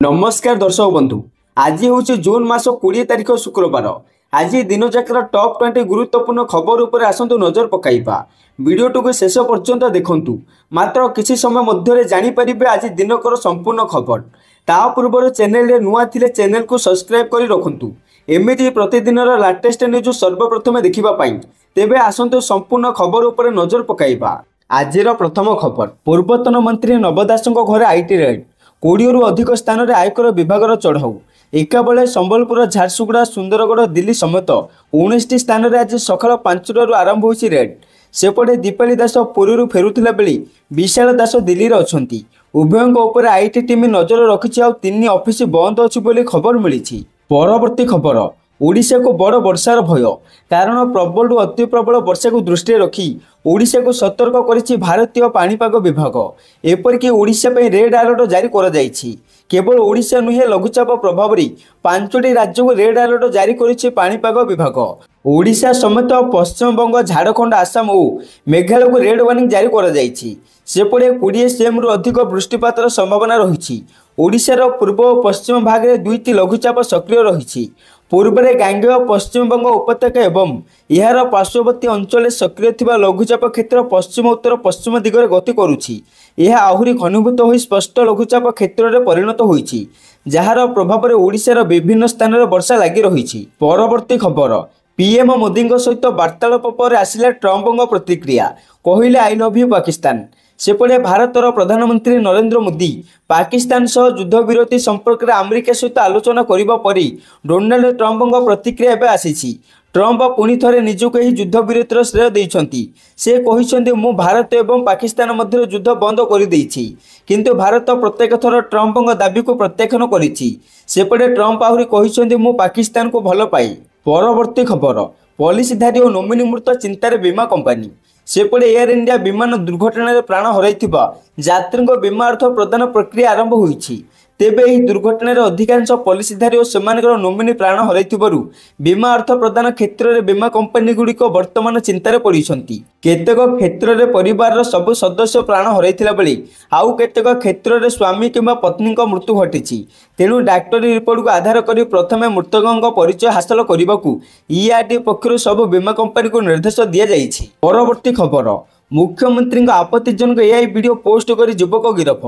नमस्कार दर्शक बंधु। आज हूँ जून मास 20 तारिख शुक्रवार। आज दिन जाकर टॉप 20 गुरुत्वपूर्ण खबर उपर आसतु नजर पकाइबा। वीडियो को शेष पर्यंत देखंतु। मात्र किसी समय मध्य जानीपारे आज दिनकर संपूर्ण खबर। ता पूर्व चैनल रे नुआ थिले चैनल को सब्सक्राइब करी रखंतु। एमिति प्रतिदिन लाटेस्ट न्यूज सर्वप्रथम देखिबा पाई। तेबे आसतु संपूर्ण खबर उपर नजर पकाइबा। आजिर प्रथम खबर, पूर्वतन मंत्री नव दासଙ୍କ घरे आईटी रेड। 20 रु अधिक स्थान में आयकर विभाग चढ़ाऊ। एका बेले संबलपुर, झारसुगुड़ा, सुंदरगढ़, दिल्ली समेत 19 स्थान में आज सकाल 5 आरंभ होइछि रेड। सेपटे दीपाली दास पुरी फेरुथिला बेली विशाल दास दिल्ली रे अछंती। उभयଙ୍କ ऊपर आईटी टीम नजर रखिछि आ 3 ऑफिस बंद अछि बोली खबर मिलिछि। परवर्ती खबर, ओडिशा को बड़ वर्षार भय। कारण प्रबल अति प्रबल वर्षा को दृष्टि रखी ओडिशा को सतर्क करिछि भारतीय पाणीपाग विभाग। एपरिक ओडिशा पे रेड अलर्ट जारी करा जाइछि। केवल ओडिशा नुहे, लघुचाप प्रभाव रे 5टी राज्य को रेड अलर्ट जारी करिछि पाणीपाग विभाग। ओडिशा समेत पश्चिमबंग, झारखंड, आसाम और मेघालय को रेड वार्निंग जारी करा जाइछि। सेपटे 20 सेम रु अधिक वृष्टिपातर संभावना रही। ओडिशार पूर्व और पश्चिम भाग में 2टी लघुचाप सक्रिय रही। पूर्व में गांगेय पश्चिमबंग उपत्यका एवं यार पार्श्ववर्ती अंचल सक्रिय थिबा लघुचाप क्षेत्र पश्चिम उत्तर पश्चिम दिगरे गति करुछि। यह आहुरी घनीभूत हो स्पष्ट लघुचाप क्षेत्र में परिणत होइछि, जार प्रभाव में ओडिशार विभिन्न स्थान में वर्षा लगी रही। परवर्ती खबर, पीएम मोदी सहित वार्तालाप पर आसिला ट्रम्पଙ୍କ प्रतिक्रिया। कहले आई लव यू पाकिस्तान। सेपटे भारतर प्रधानमंत्री नरेंद्र मोदी पाकिस्तान सह युद्ध विरति संपर्क में अमेरिका सहित आलोचना करने पर डोनाल्ड ट्रम्पଙ୍କ प्रतिक्रिया एवं आसी। ट्रम्प पुणी थे निजक युद्ध विरतिर श्रेय देइछंती। से कहिछंती मु भारत एवं पाकिस्तान मध्य युद्ध बंद कर देइछि, किंतु भारत प्रत्येक थर ट्रम्पଙ୍କ दाबी को प्रत्याख्यान करिछि। सेपटे ट्रम्प आहुरी कहिछंती मु पाकिस्तान को भल पाई। परवर्ती खबर, पॉलिसीधारी और नोमिनी मृत चिंतार बीमा कंपनी। सेपटे एयर इंडिया विमान दुर्घटना प्राण हराइथिबा यात्रीଙ୍କ बीमा अर्थ प्रदान प्रक्रिया आरंभ होइछि। तेबे ଏହି दुर्घटना अधिकांश पॉलिसीधारी और सेमानकर नोमिनी प्राण हराइथिबारु बीमा अर्थ प्रदान क्षेत्र में बीमा कंपनी गुड़िक वर्तमान चिंतार पड़िछंती। केतेक क्षेत्र में परिवार सब सदस्य प्राण हराइथिला बेले आउ केतेक क्षेत्र में स्वामी किंबा पत्नी मृत्यु घटिछि। तेणु डाक्टरी रिपोर्ट को आधार कर प्रथम मृतकों परिचय हासिल करने को ईआरडी पक्षर सब बीमा कंपनी को निर्देश दिया जाइछि। परवर्ती खबर, मुख्यमंत्री आपत्तिजनक एआई वीडियो पोस्ट कर युवक गिरफ।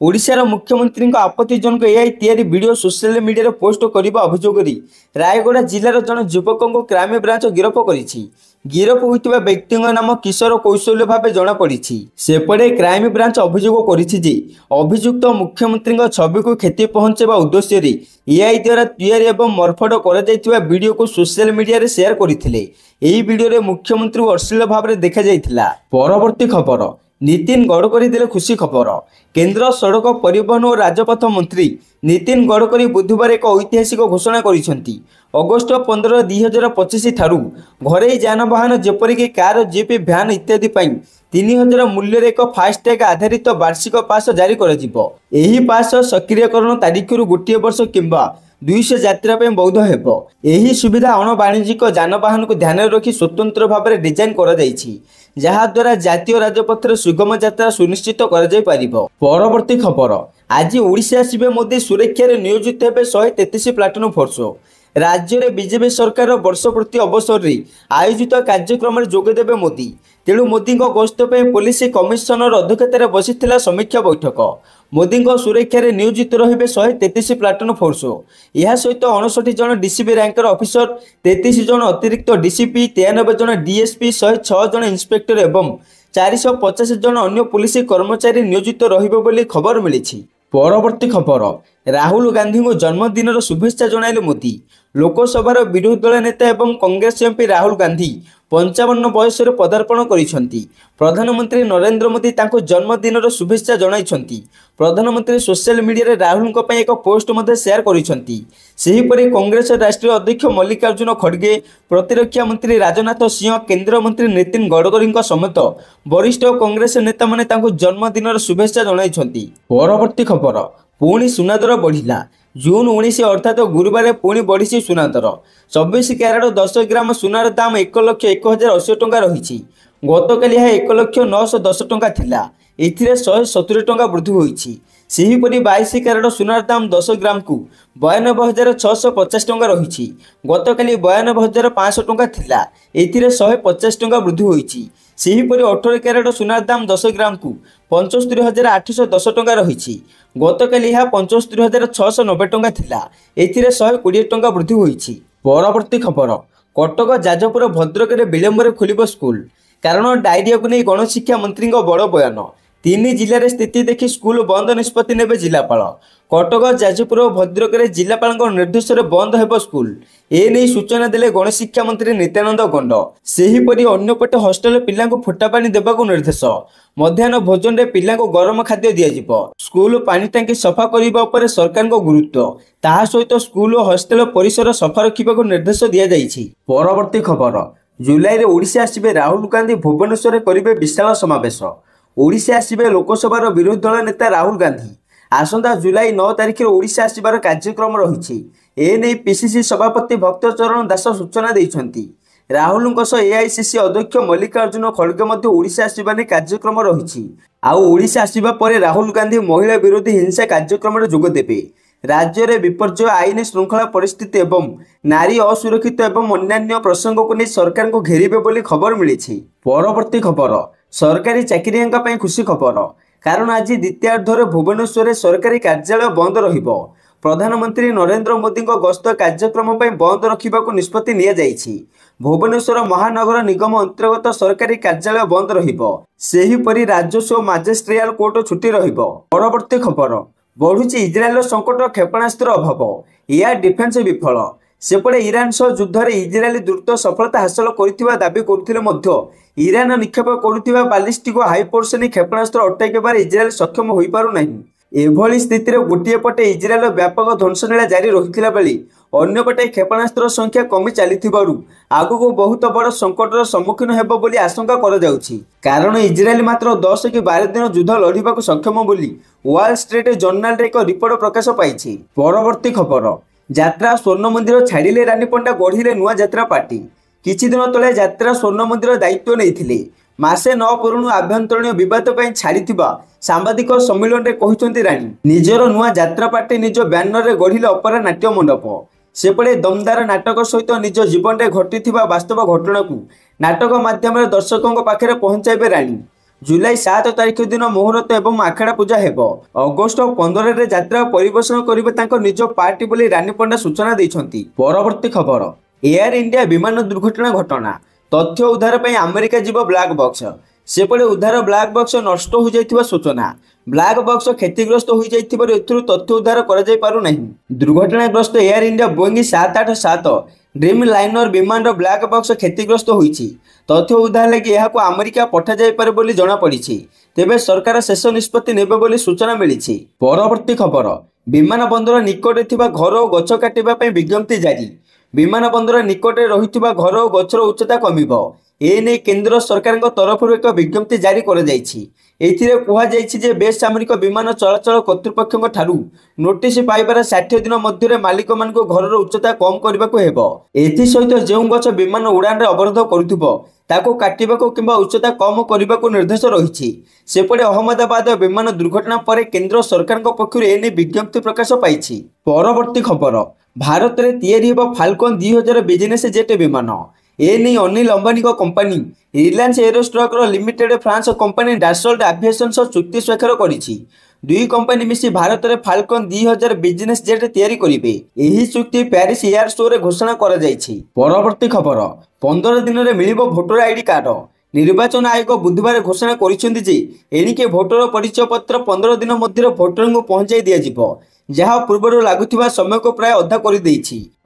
ओडिशार मुख्यमंत्री आपत्तिजनक एआई तैयारी वीडियो सोशल मीडिया पोस्ट करने अभियोग रायगड़ा जिलार जन युवक को क्राइम ब्रांच गिरफ करिछि। गिरफ होइतिबा व्यक्तिଙ୍କ नाम किशोर कौशल्य भाव जना पड़िछि। सेपटे क्राइम ब्रांच अभियोग करिछि जे अभियुक्त मुख्यमंत्री छवि को क्षति पहुंचाइबा उद्देश्य रे एआई द्वारा तैयारी एवं मर्फड करा जाइतिबा वीडियो को सोशल मीडिया रे शेयर करथिले। एही वीडियो रे मुख्यमंत्री अश्लील भाव रे देखा जाइतिला। परवर्ती खबर, नितिन गडकरी दिले खुशी खबर। केंद्र सड़क परिवहन और राजपथ मंत्री नितिन गडकरी बुधवार एक ऐतिहासिक घोषणा करिसेंती। अगस्ट 15, 2025 ठारू घरे यानवाहन जेपरिक कार, जीप, भ्यान इत्यादि 3000 मूल्य एक फास्टैग आधारित वार्षिक पास जारी कर। पास सक्रियकरण तारीख रु गोटे वर्ष किंबा 200 यात्रा बौद्ध हेबो। एही सुविधा अणवाणिज्यिक यानवाहन को ध्यान रखी स्वतंत्र भाव में डिजाइन करा जाइछि, जहा द्वारा जातीय राजपथ सुगम यात्रा सुनिश्चित करा जाय परिबो। परवर्ती खबर, आज ओडिशा आसिबे मोदी सुरक्षा रे नियोजित हेबे 133 प्लाटून फोर्स। राज्य में बीजेपी सरकार वर्षपूर्ति अवसर में आयोजित कार्यक्रम में जोगदेवे मोदी। तेणु मोदी गस्त पुलिस कमिशनर अध्यक्षतार बसीथिला समीक्षा बैठक। मोदी सुरक्षा रे नियोजित रहिबे 133 प्लाटून फोर्स। यह सहित 59 जन डीसीपी रैंकर ऑफिसर, 33 जन अतिरिक्त डीसीपी, 93 जन डीएसपी, 106 जन इंस्पेक्टर एवं 450 जन अन्य पुलिस कर्मचारी नियोजित रहिबे बोली खबर मिली। परवर्ती खबर, राहुल गांधी को जन्मदिन शुभेच्छा जणाइले मोदी। लोकसभार विरोधी दल नेता एवं कांग्रेस एमपी राहुल गांधी 55 बयस पदार्पण करिसेंती। प्रधानमंत्री नरेंद्र मोदी तांको जन्मदिन शुभेच्छा जणाइछंती। प्रधानमंत्री सोशल मीडिया राहुल एक पोस्ट शेयर करिसेंती। सेहीपरि कांग्रेस राष्ट्रीय अध्यक्ष मल्लिकार्जुन खड़गे, प्रतिरक्षा मंत्री राजनाथ सिंह, केंद्र मंत्री नितिन गडकरी समेत वरिष्ठ कांग्रेस नेता माने तांको जन्मदिन शुभेच्छा जणाइछंती। परवर्ती खबर, पुणी सुना दर बढ़िला। जून 19 अर्थात गुरुवार पुणी बढ़ी सुना दर। 24 क्यारेट 10 ग्राम सुनार दाम 1,01,080 टंका रही। गतकाली यह 1,09,10 टंका थिला। एथिरे 170 टंका वृद्धि होइछि। सेहीपरि 22 क्यारेट सुनार दाम 10 ग्राम को 92,650 टंका रही। गतकाली 92,500 टंका थिला, एथिरे 150 टंका वृद्धि होईछि। सेहीपरि 18 क्यारेट सुनार दाम 10 ग्राम को 75,810 टंका रही। गतकाली यह 75,690 टंका थिला, एथिरे 120 टंका वृद्धि होईछि। परवर्ती खबर, कटक जाजपुर भद्रक रे विलंब खोलिब स्कूल, कारण डायरिया को नहीं गणशिक्षा मंत्री बड़ बयान। 3 जिले में स्थिति देखि स्कूल बंद निष्पत्ति नेबे जिलापाल। कटक जाजपुर और भद्रक रे जिलापाल निर्देश में बंद हेब स्कूल, एने सूचना देले गणशिक्षा मंत्री नित्यानंद गंड। सेहीपरि अन्यपटे हॉस्टल पिला फुटा पानी देवाक निर्देश। मध्याह्न भोजन रे पिला गरम खाद्य दिज्व। स्कूल पानी टांकी सफा करने सरकार गुरुत्व, ता सहित स्कूल और हॉस्टल परिसर सफा रखा निर्देश दि जाइछि। परवर्ती खबर, जुलाई रे ओडिशा आसिबे राहुल गांधी भुवनेश्वर में करिबे विशाल समावेश। ओडिशा आसिबे लोकसभार विरोधी दल नेता राहुल गांधी आसंता जुलाई 9 तारिख ओडिशा आसिबार कार्यक्रम रही। एने पीसीसी सभापति भक्तचरण दास सूचना देइछंती। राहुल एआईसीसी अध्यक्ष मल्लिकार्जुन खड़गे ओडिशा आसिबा ने कार्यक्रम रही। ओडिशा आसिबा परे राहुल गांधी महिला विरोधी हिंसा कार्यक्रम में जोग देबे। राज्य में विपर्यय, आईन श्रृंखला परिस्थिति एवं नारी असुरक्षित एवं अन्य प्रसंग को नहीं सरकार को घेरिबे बोली खबर मिली। परवर्ती खबर, सरकारी चाकरियां खुशी खबर, कारण आज द्वितीयार्धर भुवनेश्वर सरकारी कार्यालय बंद रहिबो। प्रधानमंत्री नरेंद्र मोदी गस्त कार्यक्रम बंद रखा निष्पत्ति निया जाइछि। भुवनेश्वर महानगर निगम अंतर्गत सरकारी कार्यालय बंद रहिबो। सेहीपरि राजस्व मजिस्ट्रियल कोर्ट छुट्टी रहिबो। परवर्ती खबर, बढ़ुची इजराइल संकट, क्षेपणास्त्र अभाव, एयर डिफेन्स विफल। सेपटे ईरान सह युद्ध में इजराइल द्रुत सफलता हासिल कर दावी करुथिले ईरान निक्षेप करुथिबा बालिस्टिक हाइपरसोनिक क्षेपणास्त्र अटकाइबार इजराइल सक्षम हो पारु नाही। एभली स्थिति में गोटे पटे इजराइल व्यापक ध्वंसलीला जारी रही बेले अन्यपटे क्षेपणास्त्र संख्या कमी चली आगक बहुत बड़ संकटर सम्मुखीन हेब बोली आशंका करा जाउछि। कारण इजराइल मात्र 10 कि 12 दिन युद्ध लड़िबाक सक्षम बोली वॉल स्ट्रीट जर्नाल रे एक रिपोर्ट प्रकाश पाइछि। परवर्ती खबर, यात्रा स्वर्ण मंदिर छाड़िले रानी पंडा गढ़िले नुआ यात्रा पार्टी। किछि दिन तले यात्रा स्वर्ण मंदिर दायित्व नहीं मासे न पूर्ण आभ्यंतरीण बद छाड़ी सांबादिक सम्मेलन में कहते रानी निजर नुआ यात्रा पार्टी निज ब्यानर में गढ़िले अपरा नाट्य मंडप। सेपटे दमदार नाटक सहित निज जीवन में घटी वास्तव घटना को नाटक माध्यम दर्शकों पाखे पहुंचाइबे रानी। जुलाई 7 तारिख दिन मुहूर्त एवं आखड़ा पूजा हेब। अगस्ट 15 रे यात्रा परिवेषण करिवे तांको निज पार्टी बोली रानी पंडा सूचना दैछंती। परवर्ती खबर, एयर इंडिया विमान दुर्घटना घटना, तथ्य उद्धार पई अमेरिका जीव ब्लैक बॉक्स। सेपटे उद्धार ब्लैक बॉक्स नष्ट हो जाइथिबा सूचना। ब्लैक बॉक्स क्षतिग्रस्त हो जाइथिबार एथुरु तथ्य उद्धार करा जाय पारु नाही। दुर्घटनाग्रस्त air India Boeing 787 dream liner विमान ब्लैक बॉक्स क्षतिग्रस्त होईछि। तथ्य उद्धार लगी यह अमेरिका पठा जाय पारे बोली जणा पड़िछि। तेबे सरकार शेष निष्पत्ति नेबे बोली सूचना मिलिछि। परवर्ती खबर, विमान बंदर निकटे थिबा घर और गछ काटिबा पई विज्ञप्ति जारी। विमान बंदर निकटे रहिथिबा घर और गछर उच्चता कमिबो। एने केंद्र सरकार तरफ एक विज्ञप्ति जारी कर जे बेसामरिक विमान चलाचल कर्तृपक्ष ठारू नोटिस पाइबार 60 दिन मध्य मालिक मान घर उच्चता कम करने को हेबो। एथि सहित जो गछ विमान उड़ान अवरोध करुथिबो ताको काटिबाको किंबा उच्चता कम करने को निर्देश रही। सेपटे अहमदाबाद विमान दुर्घटना पर केंद्र सरकार पक्षर एने विज्ञप्ति प्रकाश पाई। परवर्ती खबर, भारत में तैयारी होब फाल्कन 2000 बिजनेस जेट विमान। एने Anil Ambani company Reliance Aerostruct limited France company Dassault aviation सह चुक्ति स्वाक्षर करिछि। दुई कंपनी मिसी भारत में फाल्कन 2000 बिजनेस जेट तैयारी करिवे। एही चुक्ति पेरिस एयर शो रे घोषणा करा जाइछि। परवर्ती खबर, 15 दिन में मिलिबो भोटर आईडी कार्ड। निर्वाचन आयोग बुधवार घोषणा करिसेंति जे एणिके भोटर परिचय पत्र 15 दिन मध्य भोटर को पहुंचाई दिया जिवो, जहाँ पूर्व लगुवा समय को प्राय अधा कर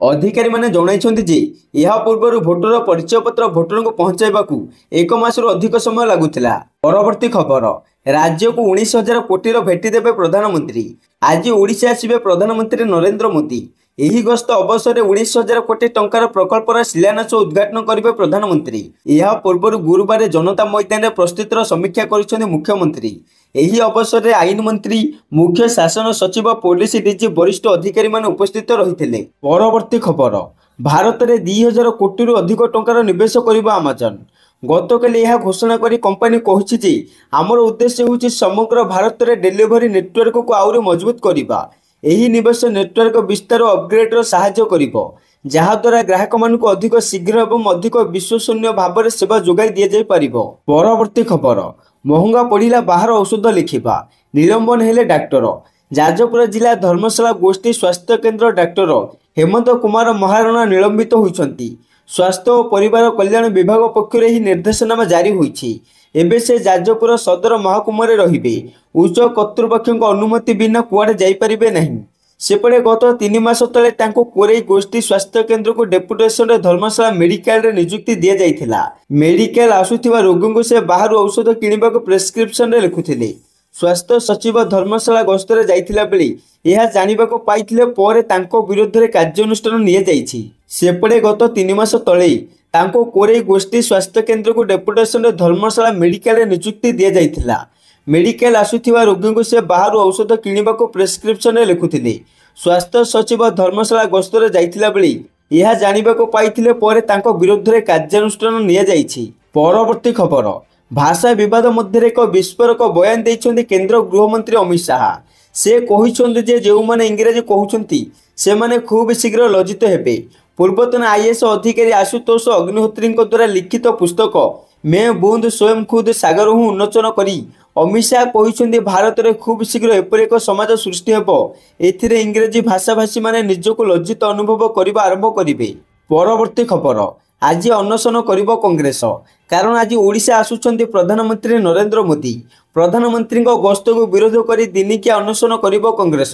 अधिकारी माने जणाइछन्ति जे यह पूर्व भोटर परिचय पत्र भोटर को पहुंचाइबाकू 1 मासरू अधिक समय लगुला। परवर्ती खबर, राज्य को 19,000 कोटी भेटी देवे प्रधानमंत्री। आज ओडिशा आसिबे प्रधानमंत्री नरेंद्र मोदी। एही गस्त अवसर 19,000 कोटी टंकार प्रकल्पर शिलान्यास उद्घाटन करेंगे प्रधानमंत्री। यह पूर्व गुरुवार जनता मैदान प्रस्तुतिर समीक्षा करिसेंति मुख्यमंत्री। एही अवसर में आईन मंत्री, मुख्य शासन सचिव, पुलिस डीजी वरिष्ठ अधिकारी मान उपस्थित रही। परवर्ती खबर, भारत में 2,000 कोटी अधिक टंकार निवेश करिबा अमेजन। गतकाली यह घोषणा करी कंपनी कहिछि जे आमर उद्देश्य होछि समग्र भारत में डेलीवरी नेटवर्क को आउरी मजबूत करिबा। एही निवेश नेटवर्क विस्तार और अपग्रेड साहाय्य करिबो, जहाद्वारा ग्राहक मानक अधिक शीघ्र एवं अधिक विश्वसनीय भाव में सेवा जोगाई दि जाई पारिबो। परवर्ती खबर, महंगा पड़िला बाहर औषध लिखिबा, निलंबन हेले डाक्टर। जाजपुर जिला धर्मशाला गोष्ठी स्वास्थ्य केन्द्र डाक्टर हेमंत कुमार महाराणा निलंबित होइछंती। स्वास्थ्य और परिवार कल्याण विभाग पक्षर यह निर्देशनामा जारी होइछि। एबे से जाजपुर सदर महकुमा रहिबे। उच्च कर्तृपक्ष अनुमति बिना कुआडे जाई परिबे नहीं। सेपटे गत 3 मास तले तांको कोरेई गोष्ठी स्वास्थ्य केन्द्र को डेपुटेशन रे धर्मशाला मेडिकल रे नियुक्ति दिया जाइथिला। मेडिकल आसुथिबा रोगी को से बाहर औषध किनिबा को प्रेस्क्रिप्शन रे लिखुथिले। स्वास्थ्य सचिव धर्मशाला गस्तरे जाइथिला बेली यह जानिबाको पाइथिले परे तांको विरुद्ध रे कार्यानुष्ठान निया जाइछि। सेपटे गत 3 मास तले तांको कोरेई गोष्ठी स्वास्थ्य केन्द्र को डेपुटेशन रे धर्मशाला मेडिकल रे नियुक्ति दिया जाइथिला। मेडिकल आसुथिबा रोगी को से बाहर औषध किनिबा को प्रेस्क्रिप्शन रे लिखुथिले। स्वास्थ्य सचिव धर्मशाला गस्तरे जाइथिला बेली यह जानिबाको पाइथिले परे तांको विरुद्ध रे कार्यानुष्ठान निया जाइछि। परवर्ती खबर, भाषा विवाद मध्य एक विस्फोरक बयान देइछन्ति केंद्र गृहमंत्री अमित शाह। से कहिछन्ति जे जो माने इंग्रजी कहउछन्ति से माने खूब शीघ्र लज्जित हेबे। पूर्वतन आईएएस अधिकारी आशुतोष अग्निहोत्री द्वारा लिखित पुस्तक मैं बूंद स्वयं खुद सागर हूँ उन्मोचन करी अमित शाह कहिछन्ति भारत में खूब शीघ्र एपरि एक समाज सृष्टि हेबो एथिरे इंग्रजी भाषाभाषी माने निजको लज्जित अनुभव करबा आरंभ करिवे। परवर्ती खबर, आज अनशन करिबो कांग्रेस, कारण आज ओडिशा आसुछन्ति प्रधानमंत्री नरेंद्र मोदी। प्रधानमंत्री गस्त को विरोध करी दिनिकिया अनशन करिबो कांग्रेस।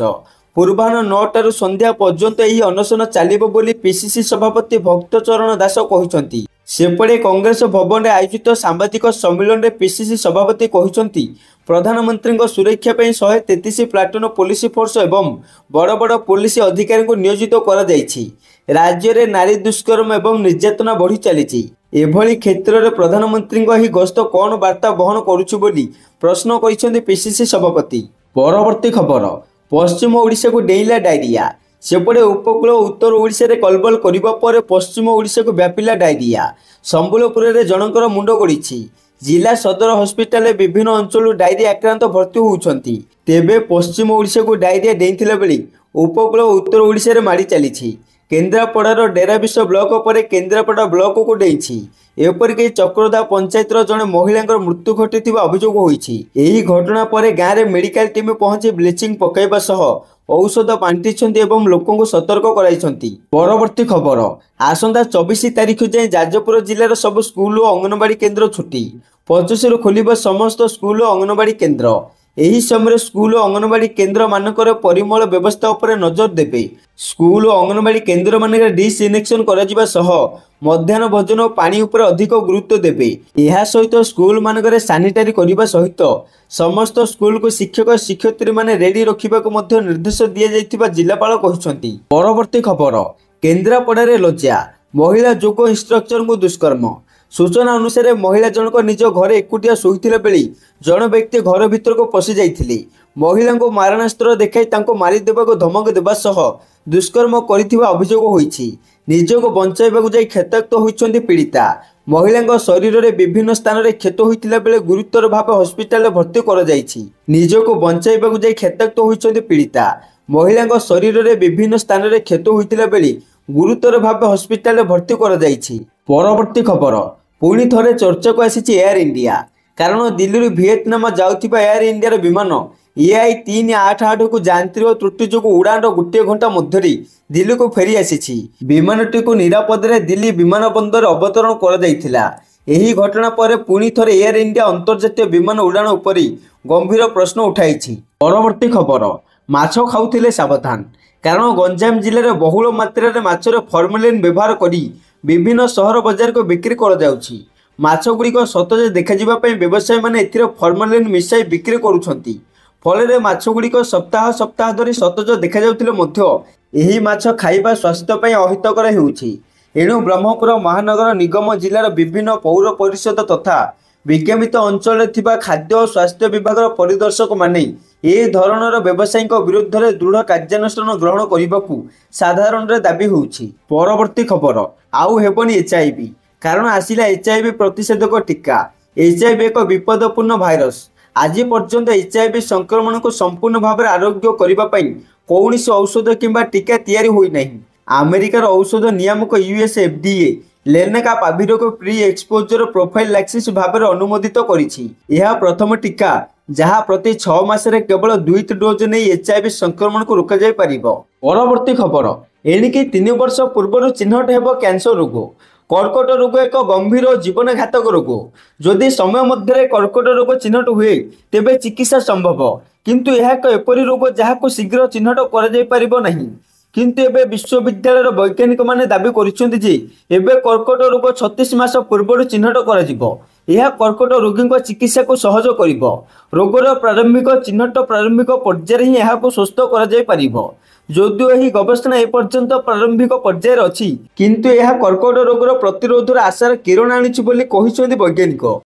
पूर्वाह्न 9 टारू संध्या पर्यंत यही अनशन चलिबो बोली पीसीसी सभापति भक्तचरण दास कहिछन्ति। सेपटे कांग्रेस भवन में आयोजित सांबादिक सम्मेलन में पीसीसी सभापति कहिछन्ति प्रधानमंत्री सुरक्षा पर 133 प्लाटून पुलिस फोर्स एवं बड़ बड़ पुलिस अधिकारी को नियोजित करा जायछि। राज्य में नारी दुष्कर्म एवं निर्यातना बढ़ी चली। एभली क्षेत्र में प्रधानमंत्री यह गस्त कौन वार्ता बहन करुछु बोली प्रश्न करिसेंति पीसीसी सभापति। परवर्ती खबर, पश्चिम ओडिशा को डेइला डायरिया। सेपटे उपकूल उत्तर ओडिशा रे कलबल करिबा परे पश्चिम ओडिशा को व्यापिला डायरिया। संबलपुर रे जनकर मुंड गड़िछि। जिला सदर हॉस्पिटल में विभिन्न अंचल डायरिया आक्रांत भर्ती होउछन्ति। तेबे पश्चिम ओडिशा को डायरिया डेइथिला बेली उपकूल उत्तर ओडिशा रे माड़ी चलीछि। केन्द्रापड़ार डेराविश ब्लॉक पर केन्द्रापड़ा ब्लॉक को डेइछि। एपरिक चक्रदा पंचायत जड़े महिला मृत्यु घटी अभियोग होइछि। एही घटना पर गाँव में मेडिकल टीम पहुंची ब्लीचिंग पकाइबा सह औषध बांटिछन्ति एवं लोकों को सतर्क कराइछन्ति। परवर्ती खबर, आसंता 24 तारिख जाए जाजपुर जिलार सब स्कूल और अंगनवाड़ी केन्द्र छुट्टी। 25 रु खोलिबा समस्त स्कूल और अंगनवाड़ी केन्द्र। एही समय स्कूल और अंगनवाड़ी केन्द्र मानकर परिमल व्यवस्था उपर नजर देबे। स्कूल और अंगनवाड़ी केन्द्र मानक डिसइनेक्शन करा सह मध्याह्न भोजन और पानी उपर अधिक गुरुत्व देबे। यह सहित स्कूल मानक सानिटारी करने सहित समस्त स्कूल को शिक्षक शिक्षयित्री माने रेडी रखा निर्देश दि जाइथिबा जिलापाल कहिसंती। परवर्ती खबर, केन्द्रापड़ारे लज्जा, महिला जोग इंस्ट्रक्टर को दुष्कर्म। सूचना अनुसार महिला जनक निज घर एकुटिया शोइथिला बेली जन व्यक्ति घर भीतर को पशि जाइथिले। महिला को मारणास्त्र देखाई तांको मारी देबाको धमक देबा सह दुष्कर्म करिथिबा अभियोग होइछि। निजको बंचाइबाकु जाई क्षताक्त होइछन्ति पीड़िता। महिला शरीर में विभिन्न स्थान में क्षत होइथिला बेले गुरुतर भाव हॉस्पिटल में भर्ती करा जाइछि। निजको बंचाइबाकु जाई क्षताक्त होइछन्ति पीड़िता। महिला शरीर में विभिन्न स्थान में क्षत होइथिला बेले गुरुतर भाव हॉस्पिटल में भर्ती करा जाइछि। परवर्ती खबर, पुणी थरे चर्चा को आसी एयर इंडिया, कारण दिल्ली भिएतनाम जाउथिबा एयर इंडिया विमान EI 388 को यांत्रिक त्रुटि जो उड़ान गोटे घंटा मध्य दिल्ली को फेरी आसी। विमानटी को निरापद दिल्ली विमान बंदर अवतरण कर घटना पर पुणी थरे एयर इंडिया अंतर्जातीय विमान उड़ान उपर गंभीर प्रश्न उठाई। परवर्ती खबर, माछ खाउथिले सावधान, कारण गंजाम जिले में बहुल मात्रा माछर फॉर्मेलिन व्यवहार करी विभिन्न सहर बजार को बिक्री कर जाउछि। माछ गुड़िक सतेज देखा व्यवसायी माने एथिरे फॉर्मेलिन मिसाई बिक्री करुछन्ति। फल माछ गुड़िक सप्ताह सप्ताह धरी सतेज देखा जाउथिले मध्य एही माछ खाइबा स्वास्थ्य पई अहितकर हेउछि। एणु ब्रह्मपुर महानगर निगम जिलार विभिन्न पौर परिषद तथा विज्ञापित अंचल थिबा खाद्य और स्वास्थ्य विभाग परिदर्शक माने ए धरणर व्यवसायी विरुद्ध में दृढ़ कार्यानुष्ठान ग्रहण करने को साधारण दाबी होउछि। परवर्ती खबर, आउ हेबनी HIV, କାରଣ ଆସିଲା HIV ପ୍ରତିଷେଧକ ଟୀକା। HIV ଏକ ବିପଦପୂର୍ଣ୍ଣ ଭାଇରସ୍। ଆଜି ପର୍ଯ୍ୟନ୍ତ HIV ସଂକ୍ରମଣକୁ ସମ୍ପୂର୍ଣ୍ଣ ଭାବରେ ଆରୋଗ୍ୟ କରିବା ପାଇଁ କୌଣସି ଔଷଧ କିମ୍ବା ଟୀକା ତିଆରି ହୋଇନାହିଁ। ଆମେରିକାର ଔଷଧ ନିୟାମକ US FDA ଲେନାକାପାଭିରକୁ ପ୍ରି ଏକ୍ସପୋଜର ପ୍ରୋଫାଇଲାକ୍ସିସ୍ ଭାବରେ ଅନୁମୋଦିତ କରିଛି। ଏହା ପ୍ରଥମ ଟୀକା ଯାହା ପ୍ରତି 6 ମାସରେ କେବଳ 2ଟି ଡୋଜ୍ ନେଇ HIV ସଂକ୍ରମଣକୁ ରୋକାଯାଇପାରିବ। ପରବର୍ତ୍ତୀ ଖବର, ଏଣିକି 3 ବର୍ଷ ପୂର୍ବରୁ ଚିହ୍ନଟ ହେବ କ୍ୟାନ୍ସର ରୋଗ। କର୍କଟ ରୋଗ ଏକ ଗମ୍ଭୀର ଓ ଜୀବନଘାତକ ରୋଗ। ଯଦି ସମୟ ମଧ୍ୟରେ କର୍କଟ ରୋଗ ଚିହ୍ନଟ ହୁଏ ତେବେ ଚିକିତ୍ସା ସମ୍ଭବ, କିନ୍ତୁ ଏହା ଏକ ଏପରି ରୋଗ ଯାହାକୁ ଶୀଘ୍ର ଚିହ୍ନଟ କରାଯାଇପାରିବ ନାହିଁ। କିନ୍ତୁ ଏବେ ବିଶ୍ୱବିଦ୍ୟାଳୟର ବୈଜ୍ଞାନିକମାନେ ଦାବି କରିଛନ୍ତି ଯେ ଏବେ କର୍କଟ ରୋଗ 36 ମାସ ପୂର୍ବରୁ ଚିହ୍ନଟ କରାଯିବ। ଏହା କର୍କଟ ରୋଗୀଙ୍କ ଚିକିତ୍ସାକୁ ସହଜ କରିବ। ରୋଗର ପ୍ରାରମ୍ଭିକ ଚିହ୍ନଟ ପ୍ରାରମ୍ଭିକ ପର୍ଯ୍ୟାୟରେ ହିଁ ଏହାକୁ ସୁସ୍ଥ କରାଯାଇପାରିବ। ଯଦିଓ ଏହି ଗବେଷଣା ଏପର୍ଯ୍ୟନ୍ତ ପ୍ରାରମ୍ଭିକ ପର୍ଯ୍ୟାୟରେ ଅଛି, କିନ୍ତୁ ଏହା କର୍କଟ ରୋଗର ପ୍ରତିରୋଧର ଆଶାର କିରଣ ଆଣିଛି ବୋଲି କହିଛନ୍ତି ବୈଜ୍ଞାନିକ।